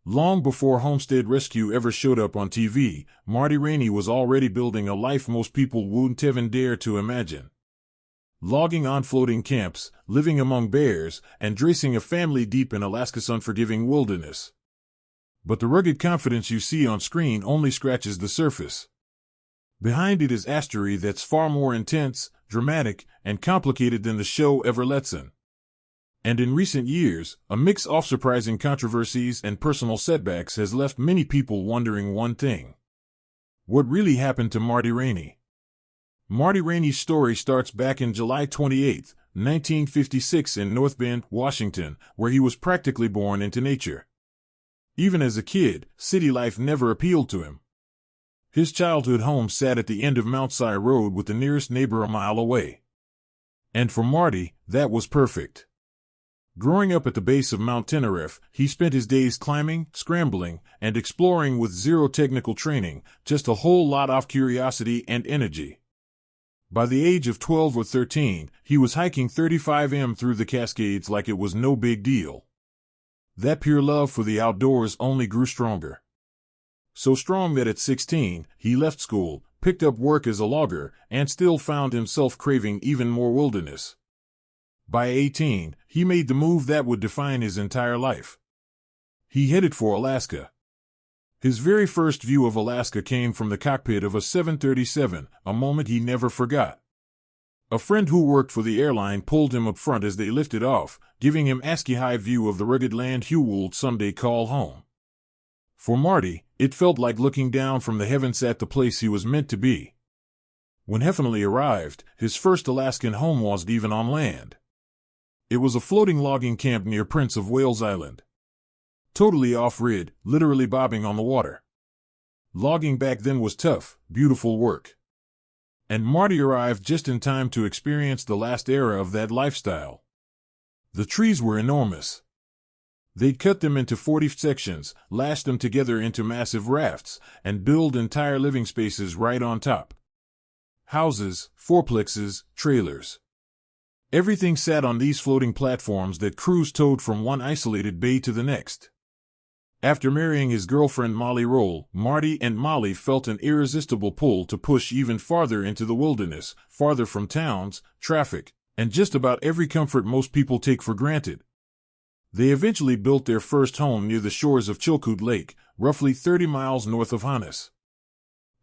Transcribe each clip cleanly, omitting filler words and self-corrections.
Long before Homestead Rescue ever showed up on TV, Marty Raney was already building a life most people wouldn't even dare to imagine. Logging on floating camps, living among bears, and raising a family deep in Alaska's unforgiving wilderness. But the rugged confidence you see on screen only scratches the surface. Behind it is a story that's far more intense, dramatic, and complicated than the show ever lets in. And in recent years, a mix of surprising controversies and personal setbacks has left many people wondering one thing. What really happened to Marty Raney? Marty Raney's story starts back in July 28, 1956 in North Bend, Washington, where he was practically born into nature. Even as a kid, city life never appealed to him. His childhood home sat at the end of Mount Si Road with the nearest neighbor a mile away. And for Marty, that was perfect. Growing up at the base of Mount Tenerife, he spent his days climbing, scrambling, and exploring with zero technical training, just a whole lot of curiosity and energy. By the age of 12 or 13, he was hiking 35 through the Cascades like it was no big deal. That pure love for the outdoors only grew stronger. So strong that at 16, he left school, picked up work as a logger, and still found himself craving even more wilderness. By 18, he made the move that would define his entire life. He headed for Alaska. His very first view of Alaska came from the cockpit of a 737, a moment he never forgot. A friend who worked for the airline pulled him up front as they lifted off, giving him a sky-high view of the rugged land he would someday call home. For Marty, it felt like looking down from the heavens at the place he was meant to be. When he finally arrived, his first Alaskan home wasn't even on land. It was a floating logging camp near Prince of Wales Island. Totally off-grid, literally bobbing on the water. Logging back then was tough, beautiful work. And Marty arrived just in time to experience the last era of that lifestyle. The trees were enormous. They'd cut them into 40 sections, lashed them together into massive rafts, and build entire living spaces right on top. Houses, fourplexes, trailers. Everything sat on these floating platforms that crews towed from one isolated bay to the next. After marrying his girlfriend Molly Roll, Marty and Molly felt an irresistible pull to push even farther into the wilderness, farther from towns, traffic, and just about every comfort most people take for granted. They eventually built their first home near the shores of Chilkoot Lake, roughly 30 miles north of Hannes.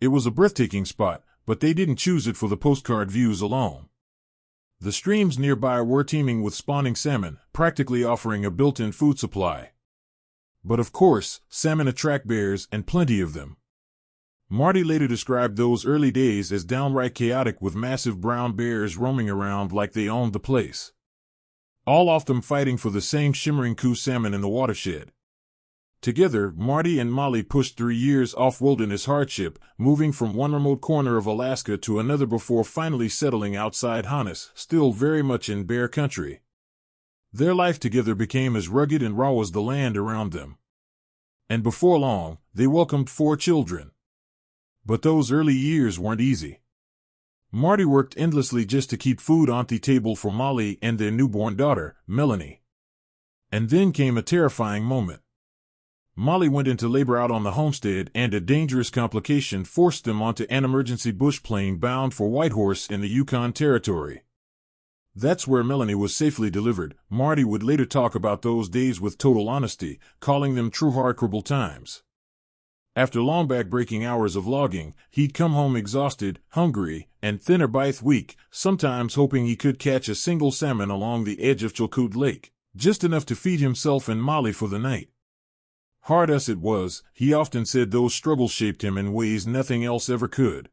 It was a breathtaking spot, but they didn't choose it for the postcard views alone. The streams nearby were teeming with spawning salmon, practically offering a built-in food supply. But of course, salmon attract bears, and plenty of them. Marty later described those early days as downright chaotic, with massive brown bears roaming around like they owned the place. All of them fighting for the same shimmering coo salmon in the watershed. Together, Marty and Molly pushed through years of wilderness hardship, moving from one remote corner of Alaska to another before finally settling outside Hannes, still very much in bear country. Their life together became as rugged and raw as the land around them. And before long, they welcomed 4 children. But those early years weren't easy. Marty worked endlessly just to keep food on the table for Molly and their newborn daughter, Melanie. And then came a terrifying moment. Molly went into labor out on the homestead, and a dangerous complication forced them onto an emergency bush plane bound for Whitehorse in the Yukon Territory. That's where Melanie was safely delivered. Marty would later talk about those days with total honesty, calling them true horrible times. After long back-breaking hours of logging, he'd come home exhausted, hungry, and thinner by the week, sometimes hoping he could catch a single salmon along the edge of Chilkoot Lake, just enough to feed himself and Molly for the night. Hard as it was, he often said those struggles shaped him in ways nothing else ever could.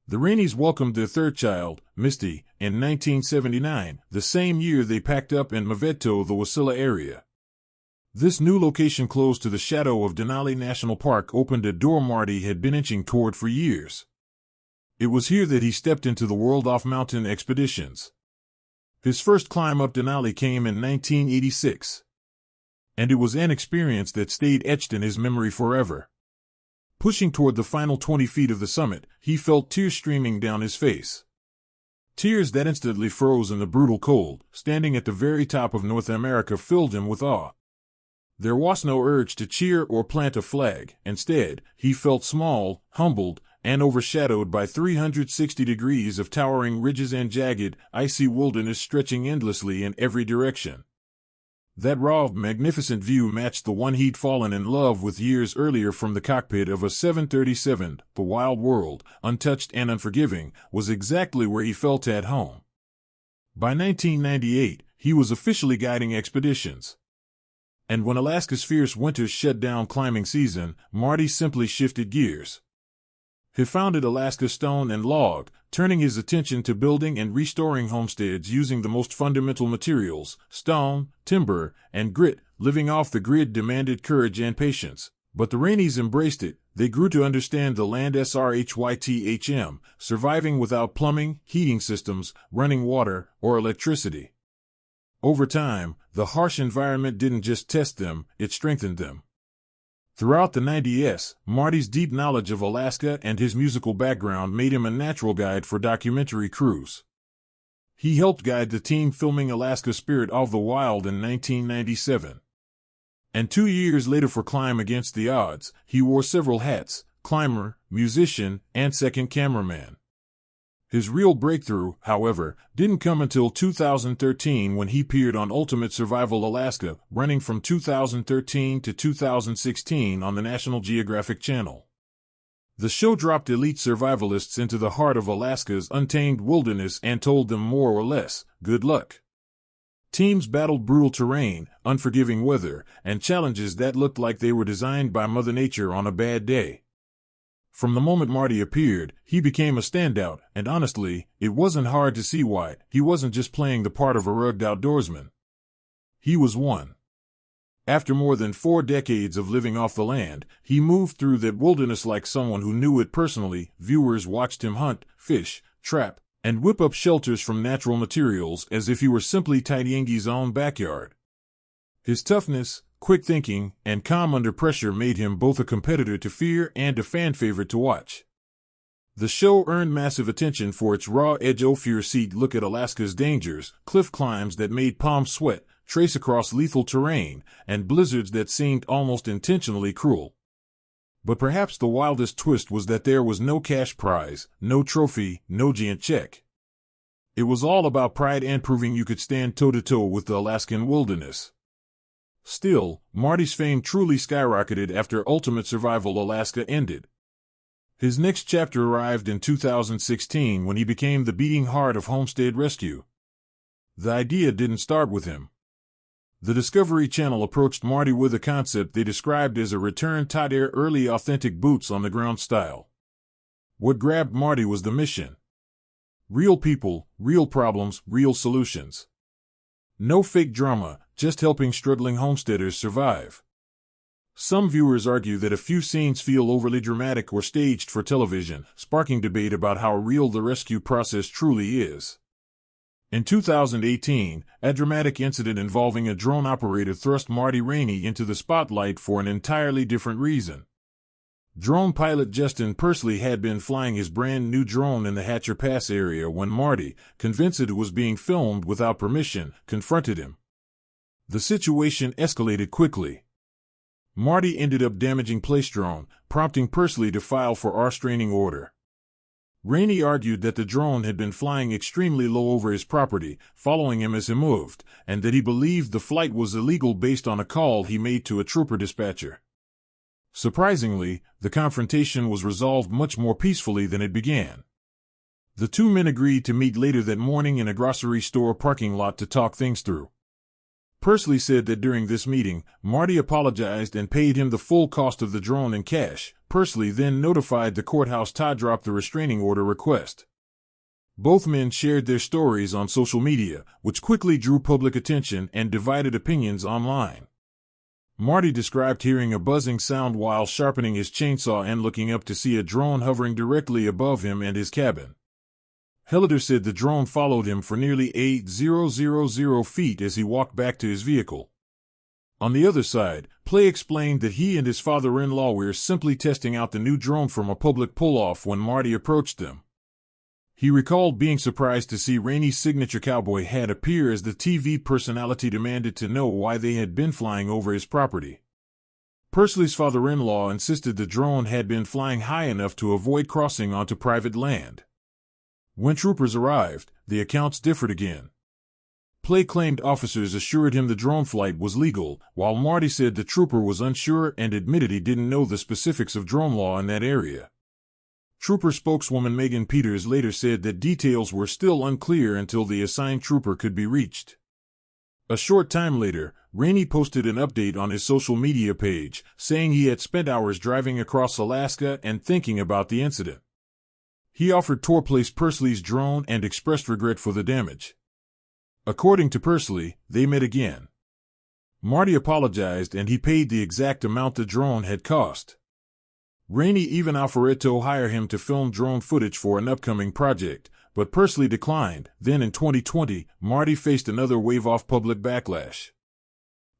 The Raneys welcomed their third child, Misty, in 1979, the same year they packed up in Maveto, the Wasilla area. This new location close to the shadow of Denali National Park opened a door Marty had been inching toward for years. It was here that he stepped into the world of mountain expeditions. His first climb up Denali came in 1986. And it was an experience that stayed etched in his memory forever. Pushing toward the final 20 feet of the summit, he felt tears streaming down his face. Tears that instantly froze in the brutal cold. Standing at the very top of North America filled him with awe. There was no urge to cheer or plant a flag. Instead, he felt small, humbled, and overshadowed by 360 degrees of towering ridges and jagged, icy wilderness stretching endlessly in every direction. That raw, magnificent view matched the one he'd fallen in love with years earlier from the cockpit of a 737. The wild world, untouched and unforgiving, was exactly where he felt at home. By 1998, he was officially guiding expeditions. And when Alaska's fierce winters shut down climbing season, Marty simply shifted gears. He founded Alaska Stone and Log, turning his attention to building and restoring homesteads using the most fundamental materials, stone, timber, and grit. Living off the grid demanded courage and patience. But the Raneys embraced it. They grew to understand the land SRHYTHM, surviving without plumbing, heating systems, running water, or electricity. Over time, the harsh environment didn't just test them, it strengthened them. Throughout the 90s, Marty's deep knowledge of Alaska and his musical background made him a natural guide for documentary crews. He helped guide the team filming Alaska Spirit of the Wild in 1997. And 2 years later for Climb Against the Odds, he wore several hats: climber, musician, and second cameraman. His real breakthrough, however, didn't come until 2013 when he appeared on Ultimate Survival Alaska, running from 2013 to 2016 on the National Geographic Channel. The show dropped elite survivalists into the heart of Alaska's untamed wilderness and told them more or less, good luck. Teams battled brutal terrain, unforgiving weather, and challenges that looked like they were designed by Mother Nature on a bad day. From the moment Marty appeared, he became a standout, and honestly, it wasn't hard to see why. He wasn't just playing the part of a rugged outdoorsman. He was one. After more than 4 decades of living off the land, he moved through that wilderness like someone who knew it personally. Viewers watched him hunt, fish, trap, and whip up shelters from natural materials as if he were simply tidying his own backyard. His toughness, quick thinking, and calm under pressure made him both a competitor to fear and a fan favorite to watch. The show earned massive attention for its raw edge fear-seat look at Alaska's dangers, cliff climbs that made palms sweat, trace across lethal terrain, and blizzards that seemed almost intentionally cruel. But perhaps the wildest twist was that there was no cash prize, no trophy, no giant check. It was all about pride and proving you could stand toe-to-toe with the Alaskan wilderness. Still, Marty's fame truly skyrocketed after Ultimate Survival Alaska ended. His next chapter arrived in 2016 when he became the beating heart of Homestead Rescue. The idea didn't start with him. The Discovery Channel approached Marty with a concept they described as a return to their early authentic boots-on-the-ground style. What grabbed Marty was the mission. Real people, real problems, real solutions. No fake drama, just helping struggling homesteaders survive. Some viewers argue that a few scenes feel overly dramatic or staged for television, sparking debate about how real the rescue process truly is. In 2018, a dramatic incident involving a drone operator thrust Marty Raney into the spotlight for an entirely different reason. Drone pilot Justin Pursley had been flying his brand new drone in the Hatcher Pass area when Marty, convinced it was being filmed without permission, confronted him. The situation escalated quickly. Marty ended up damaging Place Drone, prompting Pursley to file for a restraining order. Raney argued that the drone had been flying extremely low over his property, following him as he moved, and that he believed the flight was illegal based on a call he made to a trooper dispatcher. Surprisingly, the confrontation was resolved much more peacefully than it began. The two men agreed to meet later that morning in a grocery store parking lot to talk things through. Pursley said that during this meeting, Marty apologized and paid him the full cost of the drone in cash. Pursley then notified the courthouse to drop the restraining order request. Both men shared their stories on social media, which quickly drew public attention and divided opinions online. Marty described hearing a buzzing sound while sharpening his chainsaw and looking up to see a drone hovering directly above him and his cabin. Hellider said the drone followed him for nearly 8,000 feet as he walked back to his vehicle. On the other side, Play explained that he and his father-in-law were simply testing out the new drone from a public pull-off when Marty approached them. He recalled being surprised to see Raney's signature cowboy hat appear as the TV personality demanded to know why they had been flying over his property. Pursley's father-in-law insisted the drone had been flying high enough to avoid crossing onto private land. When troopers arrived, the accounts differed again. Play claimed officers assured him the drone flight was legal, while Marty said the trooper was unsure and admitted he didn't know the specifics of drone law in that area. Trooper spokeswoman Megan Peters later said that details were still unclear until the assigned trooper could be reached. A short time later, Raney posted an update on his social media page, saying he had spent hours driving across Alaska and thinking about the incident. He offered to replace Pursley's drone and expressed regret for the damage. According to Pursley, they met again. Marty apologized and he paid the exact amount the drone had cost. Raney even offered to hire him to film drone footage for an upcoming project, but Pursley declined. Then in 2020, Marty faced another wave of public backlash.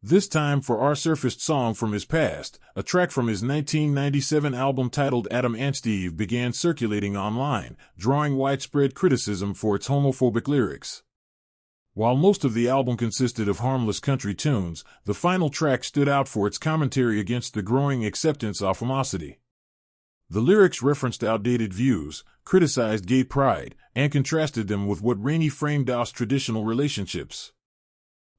This time for our surfaced song from his past, a track from his 1997 album titled Adam and Steve began circulating online, drawing widespread criticism for its homophobic lyrics. While most of the album consisted of harmless country tunes, the final track stood out for its commentary against the growing acceptance of homosexuality. The lyrics referenced outdated views, criticized gay pride, and contrasted them with what Raney framed as traditional relationships.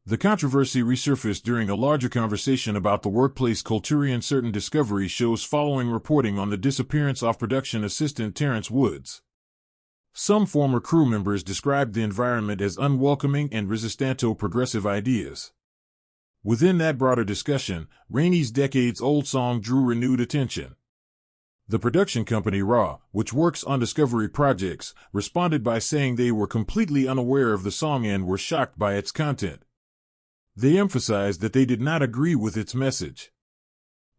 The controversy resurfaced during a larger conversation about the workplace culture in certain Discovery shows following reporting on the disappearance of production assistant Terrence Woods. Some former crew members described the environment as unwelcoming and resistant to progressive ideas. Within that broader discussion, Raney's decades-old song drew renewed attention. The production company Raw, which works on Discovery projects, responded by saying they were completely unaware of the song and were shocked by its content. They emphasized that they did not agree with its message.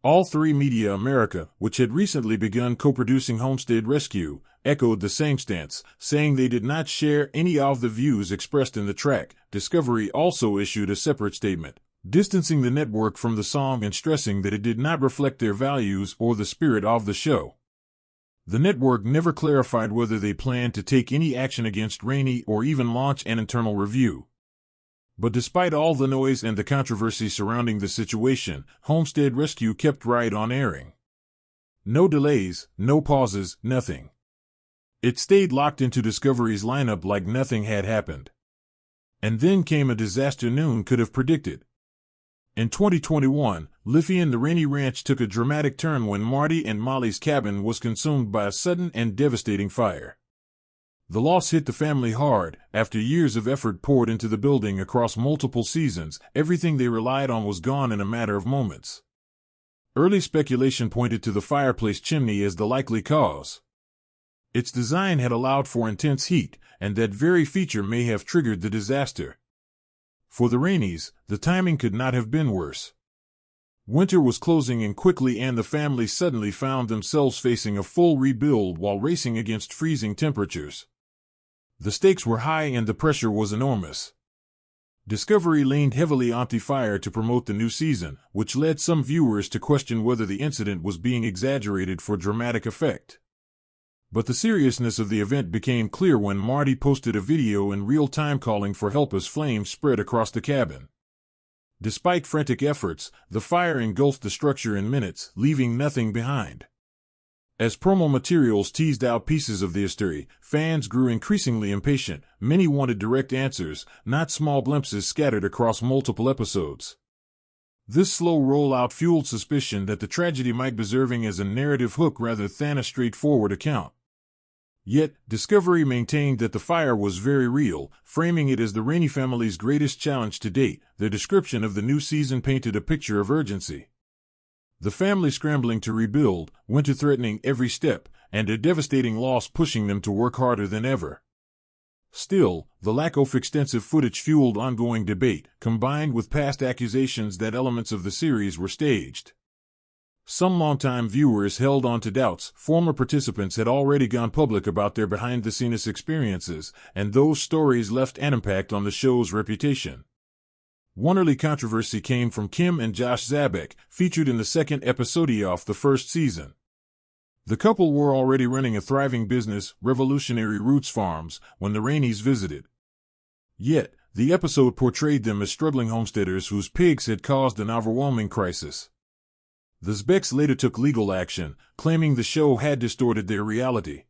All Three Media America, which had recently begun co-producing Homestead Rescue, echoed the same stance, saying they did not share any of the views expressed in the track. Discovery also issued a separate statement, distancing the network from the song and stressing that it did not reflect their values or the spirit of the show. The network never clarified whether they planned to take any action against Raney or even launch an internal review. But despite all the noise and the controversy surrounding the situation, Homestead Rescue kept right on airing. No delays, no pauses, nothing. It stayed locked into Discovery's lineup like nothing had happened. And then came a disaster none could have predicted. In 2021, Liffey and the Raney Ranch took a dramatic turn when Marty and Molly's cabin was consumed by a sudden and devastating fire. The loss hit the family hard. After years of effort poured into the building across multiple seasons, everything they relied on was gone in a matter of moments. Early speculation pointed to the fireplace chimney as the likely cause. Its design had allowed for intense heat, and that very feature may have triggered the disaster. For the Raneys, the timing could not have been worse. Winter was closing in quickly and the family suddenly found themselves facing a full rebuild while racing against freezing temperatures. The stakes were high and the pressure was enormous. Discovery leaned heavily on the fire to promote the new season, which led some viewers to question whether the incident was being exaggerated for dramatic effect. But the seriousness of the event became clear when Marty posted a video in real time calling for help as flames spread across the cabin. Despite frantic efforts, the fire engulfed the structure in minutes, leaving nothing behind. As promo materials teased out pieces of the history, fans grew increasingly impatient. Many wanted direct answers, not small glimpses scattered across multiple episodes. This slow rollout fueled suspicion that the tragedy might be serving as a narrative hook rather than a straightforward account. Yet, Discovery maintained that the fire was very real, framing it as the Raney family's greatest challenge to date. Their description of the new season painted a picture of urgency. The family scrambling to rebuild, winter threatening every step, and a devastating loss pushing them to work harder than ever. Still, the lack of extensive footage fueled ongoing debate, combined with past accusations that elements of the series were staged. Some longtime viewers held on to doubts. Former participants had already gone public about their behind-the-scenes experiences, and those stories left an impact on the show's reputation. One early controversy came from Kim and Josh Zabek, featured in the second episode of the first season. The couple were already running a thriving business, Revolutionary Roots Farms, when the Raneys visited. Yet, the episode portrayed them as struggling homesteaders whose pigs had caused an overwhelming crisis. The Zbeks later took legal action, claiming the show had distorted their reality.